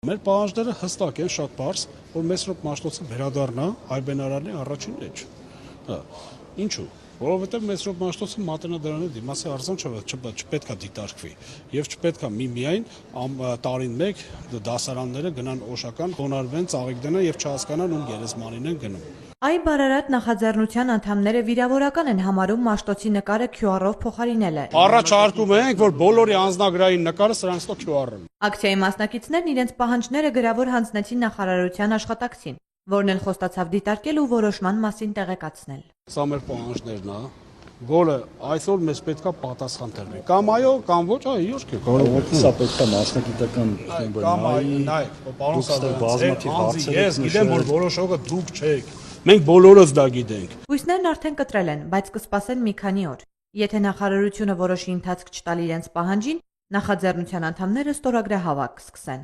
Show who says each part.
Speaker 1: Մեր պահանջները հստակ են, շատ պարզ, որ Մեսրոպ Մաշտոցը վերադառնա Արբենարանի առաջին էջ։ Ինչու՞։ Որովհետև Մեսրոպ Մաշտոցը մատենադարանի դիմացի արձան չպետք է դիտարկվի եւ չպետք է միմիայն տարին մեկ դասարանները գնան օշական, խոնարհվեն, ծաղիկ դնեն եւ չհասկանան ում գերեզմանին են գնում։
Speaker 2: Այ բարարատ նախաձեռնության անդամները վիրավորական են համարում Մաշտոցի նկարը QR-ով փոխարինելը։
Speaker 1: Առաջարկում ենք, որ բոլորի անձնագրային նկարը սրանց տո QR-ն։
Speaker 2: Ակցիայի մասնակիցներն իրենց պահանջները գրավոր հանձնեցին նախարարության աշխատակցին, որն էլ խոստացավ դիտարկել ու որոշման մասին տեղեկացնել։
Speaker 1: Սա մեր պահանջներն է, որը այսօր մեզ պետքա պատասխան տրվի։ Կամ այո, կամ ոչ, իհարկե կարող է։
Speaker 3: Սա պետք է մասնագիտական
Speaker 1: պարոն Սարգսյան, ես գիտեմ, որ որոշողը դուք չեք։ Մենք բոլորս դա գիտենք։
Speaker 2: Հույսներն արդեն կտրել են, բայց կսպասեն մի քանի օր։ Եթե նախարարությունը որոշի ընթացք չտալ իրենց պահանջին, նախաձեռնության անդամները ստորագրահավաք կսկսեն։